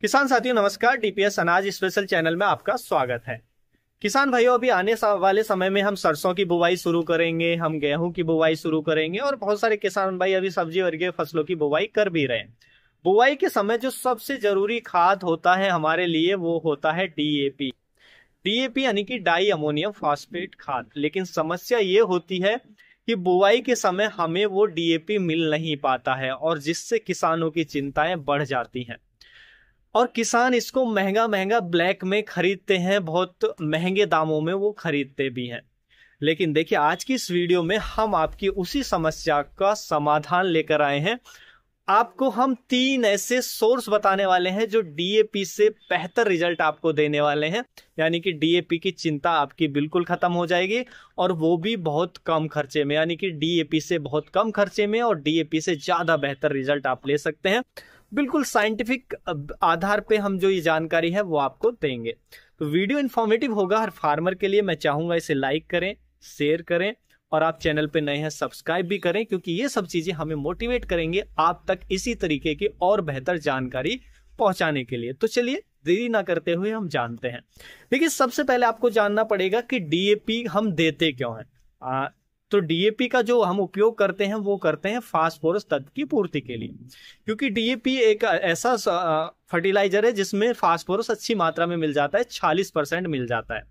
किसान साथियों नमस्कार। डीपीएस अनाज स्पेशल चैनल में आपका स्वागत है। किसान भाइयों, अभी आने वाले समय में हम सरसों की बुवाई शुरू करेंगे, हम गेहूं की बुवाई शुरू करेंगे और बहुत सारे किसान भाई अभी सब्जी वर्गीय फसलों की बुवाई कर भी रहे हैं। बुवाई के समय जो सबसे जरूरी खाद होता है हमारे लिए वो होता है डीएपी। डीएपी यानी कि डाई अमोनियम फॉस्फेट खाद। लेकिन समस्या ये होती है कि बुवाई के समय हमें वो डीएपी मिल नहीं पाता है और जिससे किसानों की चिंताएं बढ़ जाती हैं और किसान इसको महंगा महंगा ब्लैक में खरीदते हैं, बहुत महंगे दामों में वो खरीदते भी हैं। लेकिन देखिए, आज की इस वीडियो में हम आपकी उसी समस्या का समाधान लेकर आए हैं। आपको हम 3 ऐसे सोर्स बताने वाले हैं जो डीएपी से बेहतर रिजल्ट आपको देने वाले हैं, यानी कि डीएपी की चिंता आपकी बिल्कुल खत्म हो जाएगी और वो भी बहुत कम खर्चे में, यानी कि डीएपी से बहुत कम खर्चे में और डीएपी से ज्यादा बेहतर रिजल्ट आप ले सकते हैं। बिल्कुल साइंटिफिक आधार पे हम जो ये जानकारी है वो आपको देंगे। तो वीडियो इन्फॉर्मेटिव होगा हर फार्मर के लिए। मैं चाहूंगा इसे लाइक करें, शेयर करें और आप चैनल पे नए हैं सब्सक्राइब भी करें, क्योंकि ये सब चीजें हमें मोटिवेट करेंगे आप तक इसी तरीके की और बेहतर जानकारी पहुंचाने के लिए। तो चलिए देरी ना करते हुए हम जानते हैं। देखिए, सबसे पहले आपको जानना पड़ेगा कि डीएपी हम देते क्यों हैं। तो डीएपी का जो हम उपयोग करते हैं वो करते हैं फास्फोरस तत्व की पूर्ति के लिए, क्योंकि डीएपी एक ऐसा फर्टिलाइजर है जिसमें फास्फोरस अच्छी मात्रा में मिल जाता है, 40% मिल जाता है।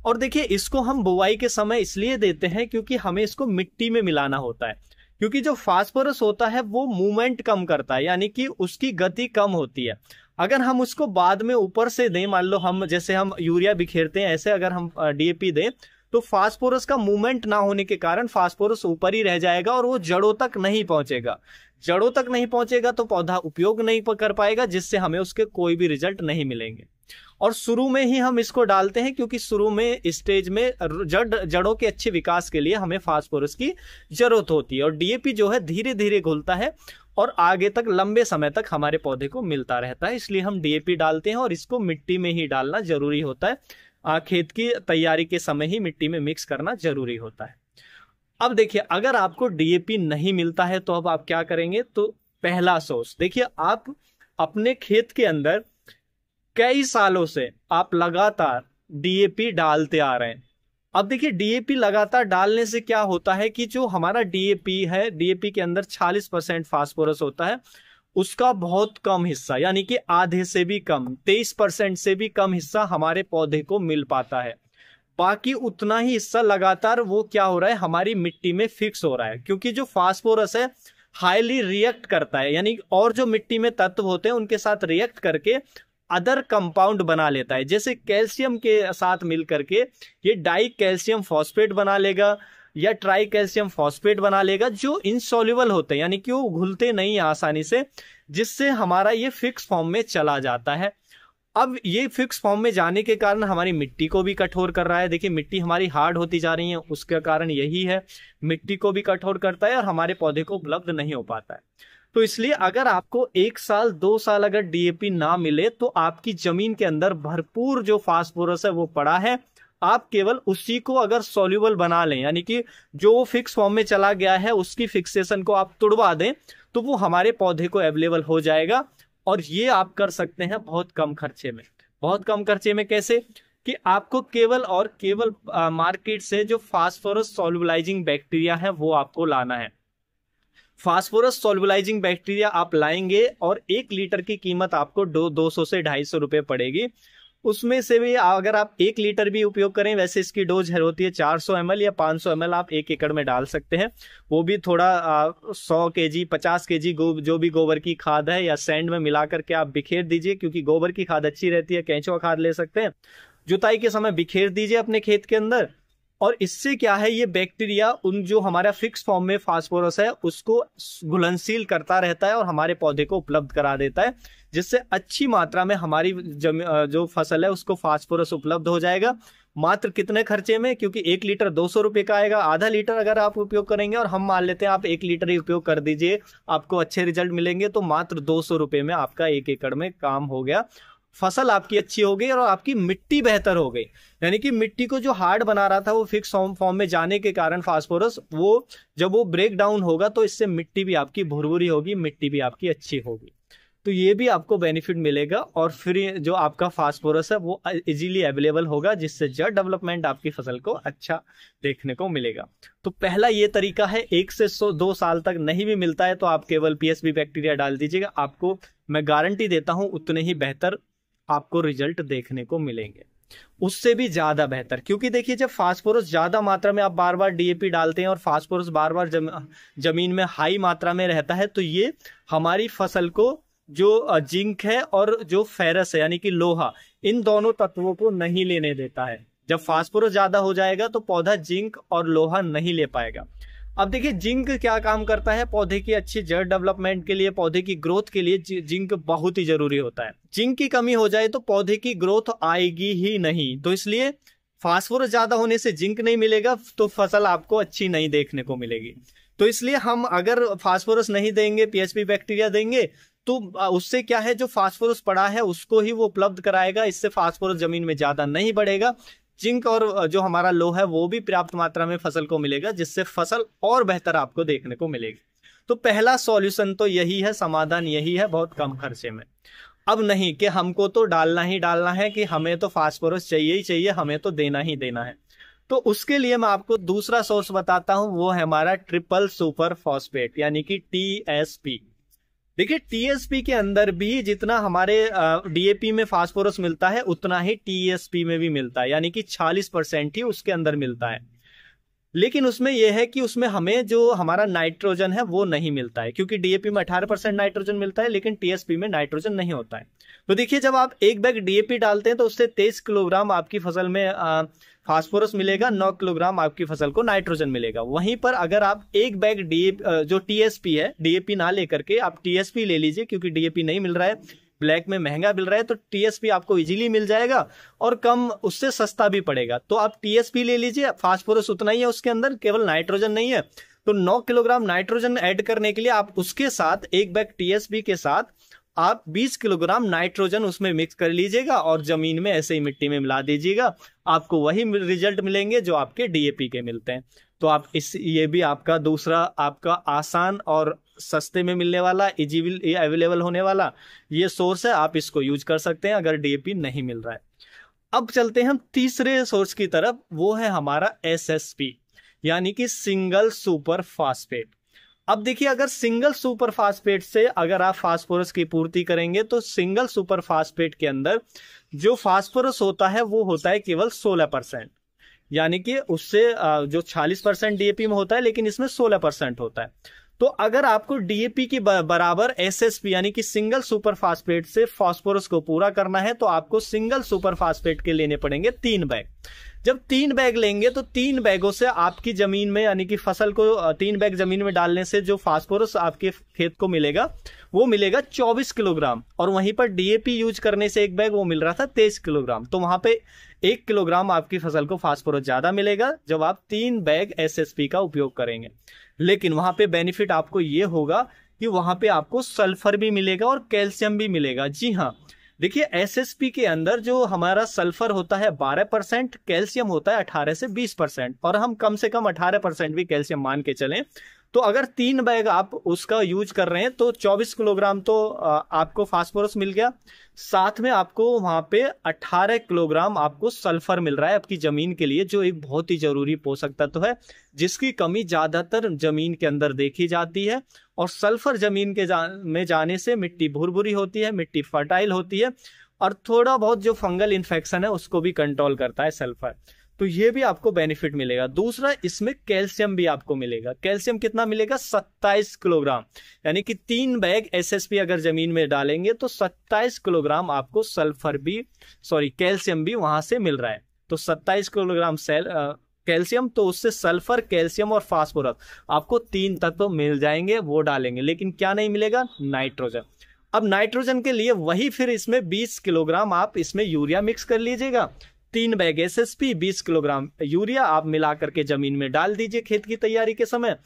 और देखिए, इसको हम बुवाई के समय इसलिए देते हैं क्योंकि हमें इसको मिट्टी में मिलाना होता है, क्योंकि जो फास्फोरस होता है वो मूवमेंट कम करता है, यानी कि उसकी गति कम होती है। अगर हम उसको बाद में ऊपर से दें, मान लो हम जैसे हम यूरिया बिखेरते हैं ऐसे अगर हम डीएपी दें तो फास्फोरस का मूवमेंट ना होने के कारण फास्फोरस ऊपर ही रह जाएगा और वो जड़ों तक नहीं पहुंचेगा। जड़ों तक नहीं पहुंचेगा तो पौधा उपयोग नहीं कर पाएगा, जिससे हमें उसके कोई भी रिजल्ट नहीं मिलेंगे। और शुरू में ही हम इसको डालते हैं क्योंकि शुरू में स्टेज में जड़ों के अच्छे विकास के लिए हमें फास्फोरस की जरूरत होती है। और डीएपी जो है धीरे धीरे घुलता है और आगे तक लंबे समय तक हमारे पौधे को मिलता रहता है, इसलिए हम डीएपी डालते हैं और इसको मिट्टी में ही डालना जरूरी होता है। खेत की तैयारी के समय ही मिट्टी में मिक्स करना जरूरी होता है। अब देखिए, अगर आपको डीएपी नहीं मिलता है तो अब आप क्या करेंगे। तो पहला सोर्स देखिए, आप अपने खेत के अंदर कई सालों से आप लगातार डीएपी डालते आ रहे हैं। अब देखिए, डीएपी लगातार डालने से क्या होता है कि जो हमारा डीएपी है, डीएपी के अंदर 40% फास्फोरस होता है, उसका बहुत कम हिस्सा यानी कि आधे से भी कम, 23% से भी कम हिस्सा हमारे पौधे को मिल पाता है। बाकी उतना ही हिस्सा लगातार वो क्या हो रहा है, हमारी मिट्टी में फिक्स हो रहा है, क्योंकि जो फास्फोरस है हाईली रिएक्ट करता है, यानी और जो मिट्टी में तत्व होते हैं उनके साथ रिएक्ट करके अदर कंपाउंड बना लेता है। जैसे कैल्शियम के साथ मिल करके ये डाई कैल्शियम फॉस्फेट बना लेगा या ट्राई कैल्शियम फॉस्फेट बना लेगा, जो इनसॉल्युबल होते हैं, यानी कि वो घुलते नहीं है आसानी से, जिससे हमारा ये फिक्स फॉर्म में चला जाता है। अब ये फिक्स फॉर्म में जाने के कारण हमारी मिट्टी को भी कठोर कर रहा है। देखिए, मिट्टी हमारी हार्ड होती जा रही है, उसका कारण यही है, मिट्टी को भी कठोर करता है और हमारे पौधे को उपलब्ध नहीं हो पाता है। तो इसलिए अगर आपको 1 साल 2 साल अगर डीएपी ना मिले तो आपकी जमीन के अंदर भरपूर जो फास्फोरस है वो पड़ा है, आप केवल उसी को अगर सॉल्युबल बना लें, यानी कि जो फिक्स फॉर्म में चला गया है उसकी फिक्सेशन को आप तुड़वा दें, तो वो हमारे पौधे को अवेलेबल हो जाएगा। और ये आप कर सकते हैं बहुत कम खर्चे में। बहुत कम खर्चे में कैसे कि आपको केवल और केवल मार्केट से जो फास्फोरस सॉल्युबलाइजिंग बैक्टीरिया है वो आपको लाना है। फास्फोरस सॉल्युबलाइजिंग बैक्टीरिया आप लाएंगे और 1 लीटर की कीमत आपको 200 से 250 रुपए पड़ेगी। उसमें से भी अगर आप 1 लीटर भी उपयोग करें, वैसे इसकी डोज होती है 400 ml या 500 ml, आप 1 एकड़ में डाल सकते हैं। वो भी थोड़ा 100 kg 50 kg जो भी गोबर की खाद है या सैंड में मिला करके आप बिखेर दीजिए, क्योंकि गोबर की खाद अच्छी रहती है, केंचुआ खाद ले सकते हैं। जुताई के समय बिखेर दीजिए अपने खेत के अंदर, और इससे क्या है, ये बैक्टीरिया उन जो हमारा फिक्स फॉर्म में फास्फोरस है उसको घुलनशील करता रहता है और हमारे पौधे को उपलब्ध करा देता है, जिससे अच्छी मात्रा में हमारी जो फसल है उसको फास्फोरस उपलब्ध हो जाएगा। मात्र कितने खर्चे में, क्योंकि 1 लीटर 200 रुपए का आएगा। आधा लीटर अगर आप उपयोग करेंगे और हम मान लेते हैं आप 1 लीटर ही उपयोग कर दीजिए, आपको अच्छे रिजल्ट मिलेंगे, तो मात्र 200 रुपए में आपका 1 एकड़ में काम हो गया। फसल आपकी अच्छी हो गई और आपकी मिट्टी बेहतर हो गई, यानी कि मिट्टी को जो हार्ड बना रहा था वो फिक्स फॉर्म में जाने के कारण फास्फोरस, वो जब वो ब्रेक डाउन होगा तो इससे मिट्टी भी आपकी भुरभुरी होगी, मिट्टी भी आपकी अच्छी होगी। तो ये भी आपको बेनिफिट मिलेगा। और फिर जो आपका फास्फोरस है वो इजीली अवेलेबल होगा, जिससे जड़ डेवलपमेंट आपकी फसल को अच्छा देखने को मिलेगा। तो पहला ये तरीका है। 1 से 2 साल तक नहीं भी मिलता है तो आप केवल पीएसबी बैक्टीरिया डाल दीजिएगा, आपको मैं गारंटी देता हूं उतने ही बेहतर आपको रिजल्ट देखने को मिलेंगे, उससे भी ज्यादा बेहतर। क्योंकि देखिए, जब फास्फोरस ज्यादा मात्रा में आप बार बार डीएपी डालते हैं और फास्फोरस बार बार जमीन में हाई मात्रा में रहता है, तो ये हमारी फसल को जो जिंक है और जो फेरस है यानी कि लोहा, इन दोनों तत्वों को नहीं लेने देता है। जब फास्फोरस ज्यादा हो जाएगा तो पौधा जिंक और लोहा नहीं ले पाएगा। अब देखिए, जिंक क्या काम करता है पौधे की अच्छी जड़ डेवलपमेंट के लिए, पौधे की ग्रोथ के लिए जिंक बहुत ही जरूरी होता है। जिंक की कमी हो जाए तो पौधे की ग्रोथ आएगी ही नहीं। तो इसलिए फास्फोरस ज्यादा होने से जिंक नहीं मिलेगा तो फसल आपको अच्छी नहीं देखने को मिलेगी। तो इसलिए हम अगर फास्फोरस नहीं देंगे, पीएसबी बैक्टीरिया देंगे, तो उससे क्या है, जो फास्फोरस पड़ा है उसको ही वो उपलब्ध कराएगा। इससे फास्फोरस जमीन में ज्यादा नहीं बढ़ेगा। जिंक और जो हमारा लोहा है वो भी पर्याप्त मात्रा में फसल को मिलेगा, जिससे फसल और बेहतर आपको देखने को मिलेगी। तो पहला सॉल्यूशन तो यही है, समाधान यही है, बहुत कम खर्चे में। अब नहीं कि हमको तो डालना ही डालना है, कि हमें तो फास्फोरस चाहिए ही चाहिए, हमें तो देना ही देना है। तो उसके लिए मैं आपको दूसरा सोर्स बताता हूं, वो है हमारा ट्रिपल सुपर फॉस्फेट यानी कि टीएसपी। देखिए, टीएसपी के अंदर भी जितना हमारे डीएपी में फास्फोरस मिलता है उतना ही टीएसपी में भी मिलता है, यानी कि 40% ही उसके अंदर मिलता है। लेकिन उसमें यह है कि उसमें हमें जो हमारा नाइट्रोजन है वो नहीं मिलता है, क्योंकि डीएपी में 18% नाइट्रोजन मिलता है लेकिन टीएसपी में नाइट्रोजन नहीं होता है। तो देखिए, जब आप एक बैग डीएपी डालते हैं तो उससे 23 किलोग्राम आपकी फसल में फास्फोरस मिलेगा, 9 किलोग्राम आपकी फसल को नाइट्रोजन मिलेगा। वहीं पर अगर आप एक बैग जो टीएसपी है, डीएपी ना लेकर के आप टीएसपी ले लीजिए, क्योंकि डीएपी नहीं मिल रहा है, ब्लैक में महंगा मिल रहा है, तो टीएसपी आपको इजीली मिल जाएगा और कम, उससे सस्ता भी पड़ेगा। तो आप टीएसपी ले लीजिए, फास्फोरस उतना ही है उसके अंदर, केवल नाइट्रोजन नहीं है। तो 9 किलोग्राम नाइट्रोजन ऐड करने के लिए आप उसके साथ एक बैग टीएसपी के साथ आप 20 किलोग्राम नाइट्रोजन उसमें मिक्स कर लीजिएगा और जमीन में ऐसे ही मिट्टी में मिला दीजिएगा। आपको वही रिजल्ट मिलेंगे जो आपके डीएपी के मिलते हैं। तो आप ये भी आपका दूसरा आपका आसान और सस्ते में मिलने वाला, इजीली अवेलेबल होने वाला ये सोर्स है, आप इसको यूज कर सकते हैं अगर डीएपी नहीं मिल रहा है। अब चलते हैं हम तीसरे सोर्स की तरफ, वो है हमारा एसएसपी यानी कि सिंगल सुपर फास्फेट। अब देखिए, अगर सिंगल सुपर फास्फेट से अगर आप फास्फोरस की पूर्ति करेंगे तो सिंगल सुपर फास्फेट के अंदर जो फास्फोरस होता है वो होता है केवल 16%, यानी कि उससे जो 40% डीएपी में होता है लेकिन इसमें 16% होता है। तो अगर आपको डीएपी की बराबर एसएसपी यानी कि सिंगल सुपर फास्फेट से फास्फोरस को पूरा करना है तो आपको सिंगल सुपर फास्फेट के लेने पड़ेंगे 3 बैग। जब 3 बैग लेंगे तो 3 बैगों से आपकी जमीन में यानी कि फसल को 3 बैग जमीन में डालने से जो फास्फोरस आपके खेत को मिलेगा वो मिलेगा 24 किलोग्राम, और वहीं पर डीएपी यूज करने से एक बैग वो मिल रहा था 23 किलोग्राम। तो वहां पे 1 किलोग्राम आपकी फसल को फास्फोरस ज्यादा मिलेगा जब आप 3 बैग एसएसपी का उपयोग करेंगे। लेकिन वहां पे बेनिफिट आपको ये होगा कि वहां पे आपको सल्फर भी मिलेगा और कैल्शियम भी मिलेगा। जी हाँ, देखिए, एसएसपी के अंदर जो हमारा सल्फर होता है 12%, कैल्शियम होता है 18 से 20%, और हम कम से कम 18% भी कैल्शियम मान के चलें। तो अगर 3 बैग आप उसका यूज कर रहे हैं तो 24 किलोग्राम तो आपको फास्फोरस मिल गया, साथ में आपको वहां पे 18 किलोग्राम आपको सल्फर मिल रहा है आपकी जमीन के लिए, जो एक बहुत ही जरूरी पोषक तत्व है जिसकी कमी ज्यादातर जमीन के अंदर देखी जाती है। और सल्फर जमीन के में जाने से मिट्टी भुरभुरी होती है, मिट्टी फर्टाइल होती है, और थोड़ा बहुत जो फंगल इन्फेक्शन है उसको भी कंट्रोल करता है सल्फर। तो ये भी आपको बेनिफिट मिलेगा। दूसरा, इसमें कैल्शियम भी आपको मिलेगा। कैल्शियम कितना मिलेगा? 27 किलोग्राम, यानी कि 3 बैग एसएसपी अगर जमीन में डालेंगे तो 27 किलोग्राम आपको कैल्शियम भी वहां से मिल रहा है। तो 27 किलोग्राम कैल्शियम, तो उससे सल्फर, कैल्शियम और फास्फोरस आपको 3 तत्व मिल जाएंगे, वो डालेंगे। लेकिन क्या नहीं मिलेगा? नाइट्रोजन। अब नाइट्रोजन के लिए वही फिर इसमें 20 किलोग्राम आप इसमें यूरिया मिक्स कर लीजिएगा। 3 बैग एसएसपी, 20 किलोग्राम यूरिया आप मिला करके जमीन में डाल दीजिए खेत की तैयारी के समय।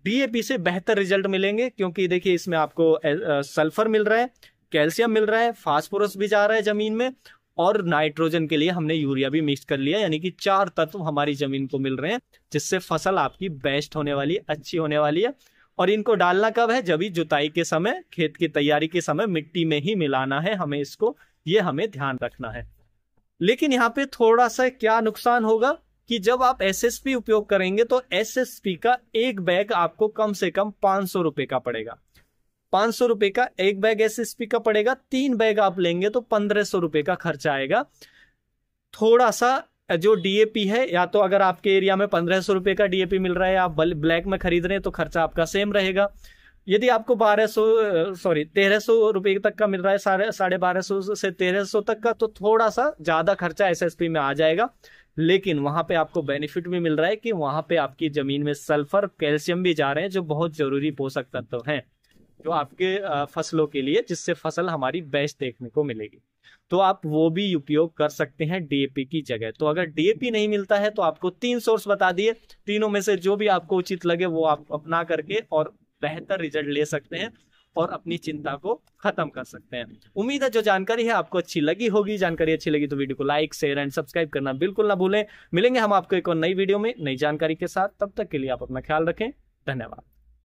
डीएपी से बेहतर रिजल्ट मिलेंगे, क्योंकि देखिए इसमें आपको सल्फर मिल रहा है, कैल्शियम मिल रहा है, फास्फोरस भी जा रहा है जमीन में, और नाइट्रोजन के लिए हमने यूरिया भी मिक्स कर लिया, यानी कि 4 तत्व हमारी जमीन को मिल रहे हैं, जिससे फसल आपकी बेस्ट होने वाली, अच्छी होने वाली है। और इनको डालना कब है? जब भी जुताई के समय, खेत की तैयारी के समय मिट्टी में ही मिलाना है हमें इसको, ये हमें ध्यान रखना है। लेकिन यहाँ पे थोड़ा सा क्या नुकसान होगा कि जब आप एसएसपी उपयोग करेंगे तो एसएसपी का एक बैग आपको कम से कम 500 रुपए का पड़ेगा। 500 रुपए का एक बैग एसएसपी का पड़ेगा। 3 बैग आप लेंगे तो 1500 रुपए का खर्चा आएगा। थोड़ा सा जो डीएपी है, या तो अगर आपके एरिया में 1500 रुपए का डीएपी मिल रहा है, आप ब्लैक में खरीद रहे हैं तो खर्चा आपका सेम रहेगा। यदि आपको 1300 रुपए तक का मिल रहा है, 1250 से 1300 तक का, तो थोड़ा सा ज्यादा खर्चा एसएसपी में आ जाएगा। लेकिन वहां पे आपको बेनिफिट भी मिल रहा है कि वहां पे आपकी जमीन में सल्फर, कैल्शियम भी जा रहे हैं, जो बहुत जरूरी पोषक तत्व हैं जो आपके फसलों के लिए, जिससे फसल हमारी बेस्ट देखने को मिलेगी। तो आप वो भी उपयोग कर सकते हैं डीएपी की जगह। तो अगर डीएपी नहीं मिलता है तो आपको 3 सोर्स बता दिए, तीनों में से जो भी आपको उचित लगे वो आप अपना करके और बेहतर रिजल्ट ले सकते हैं और अपनी चिंता को खत्म कर सकते हैं। उम्मीद है जो जानकारी है आपको अच्छी लगी होगी। जानकारी अच्छी लगी तो वीडियो को लाइक, शेयर एंड सब्सक्राइब करना बिल्कुल ना भूलें। मिलेंगे हम आपको एक और नई वीडियो में नई जानकारी के साथ। तब तक के लिए आप अपना ख्याल रखें। धन्यवाद।